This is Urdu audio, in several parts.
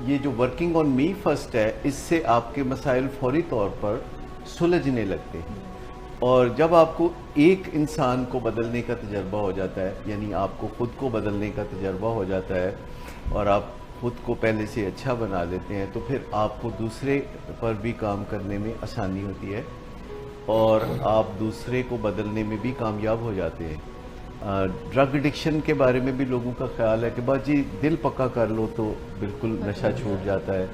یہ جو ورکنگ آن می فرسٹ ہے، اس سے آپ کے مسائل فوری طور پر سلجھنے لگتے ہیں، اور جب آپ کو ایک انسان کو بدلنے کا تجربہ ہو جاتا ہے، یعنی آپ کو خود کو بدلنے کا تجربہ ہو جاتا ہے اور آپ خود کو پہلے سے اچھا بنا لیتے ہیں، تو پھر آپ کو دوسرے پر بھی کام کرنے میں آسانی ہوتی ہے اور آپ دوسرے کو بدلنے میں بھی کامیاب ہو جاتے ہیں۔ ڈرگ ایڈکشن کے بارے میں بھی لوگوں کا خیال ہے کہ بس جی دل پکا کر لو تو بالکل نشہ چھوٹ جاتا ہے،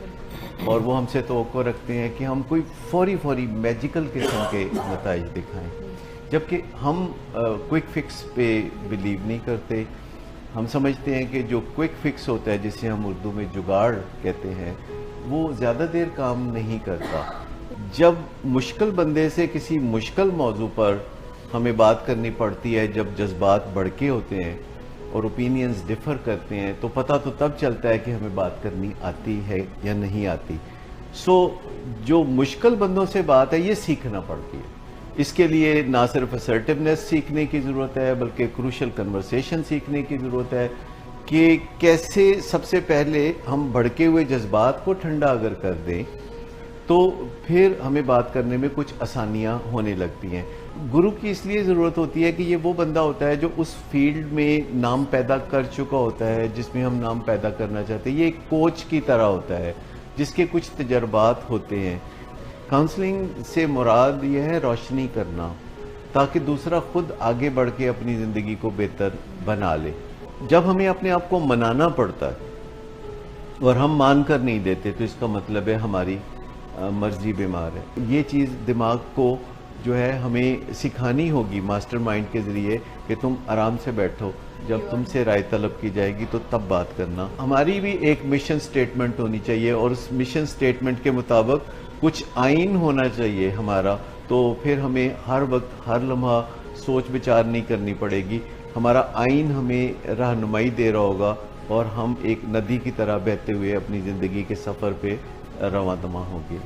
اور وہ ہم سے توقع رکھتے ہیں کہ ہم کوئی فوری میجیکل قسم کے نتائج دکھائیں، جبکہ ہم کوئک فکس پہ بلیو نہیں کرتے۔ ہم سمجھتے ہیں کہ جو کوئک فکس ہوتا ہے، جسے ہم اردو میں جگاڑ کہتے ہیں، وہ زیادہ دیر کام نہیں کرتا۔ جب مشکل بندے سے کسی مشکل موضوع پر ہمیں بات کرنی پڑتی ہے، جب جذبات بڑکے ہوتے ہیں اور اوپینینز ڈیفر کرتے ہیں، تو پتہ تو تب چلتا ہے کہ ہمیں بات کرنی آتی ہے یا نہیں آتی۔ جو مشکل بندوں سے بات ہے، یہ سیکھنا پڑتی ہے۔ اس کے لیے نہ صرف اسرٹیونیس سیکھنے کی ضرورت ہے، بلکہ کروشل کنورسیشن سیکھنے کی ضرورت ہے کہ کیسے سب سے پہلے ہم بھڑکے ہوئے جذبات کو ٹھنڈا اگر کر دیں تو پھر ہمیں بات کرنے میں کچھ آسانیاں ہونے لگتی ہیں۔ گرو کی اس لیے ضرورت ہوتی ہے کہ یہ وہ بندہ ہوتا ہے جو اس فیلڈ میں نام پیدا کر چکا ہوتا ہے جس میں ہم نام پیدا کرنا چاہتے ہیں۔ یہ ایک کوچ کی طرح ہوتا ہے جس کے کچھ تجربات ہوتے ہیں۔ کاؤنسلنگ سے مراد یہ ہے روشنی کرنا، تاکہ دوسرا خود آگے بڑھ کے اپنی زندگی کو بہتر بنا لے۔ جب ہمیں اپنے آپ کو منانا پڑتا ہے اور ہم مان کر نہیں دیتے، تو اس کا مطلب ہے ہماری مرضی بیمار ہے۔ یہ چیز دماغ کو جو ہے ہمیں سکھانی ہوگی ماسٹر مائنڈ کے ذریعے کہ تم آرام سے بیٹھو، جب تم سے رائے طلب کی جائے گی تو تب بات کرنا۔ ہماری بھی ایک مشن سٹیٹمنٹ ہونی چاہیے، اور اس مشن سٹیٹمنٹ کے مطابق کچھ آئین ہونا چاہیے ہمارا، تو پھر ہمیں ہر وقت ہر لمحہ سوچ بچار نہیں کرنی پڑے گی۔ ہمارا آئین ہمیں رہنمائی دے رہا ہوگا اور ہم ایک ندی کی طرح بہتے ہوئے اپنی زندگی کے سفر پہ رواں دواں ہوں گے۔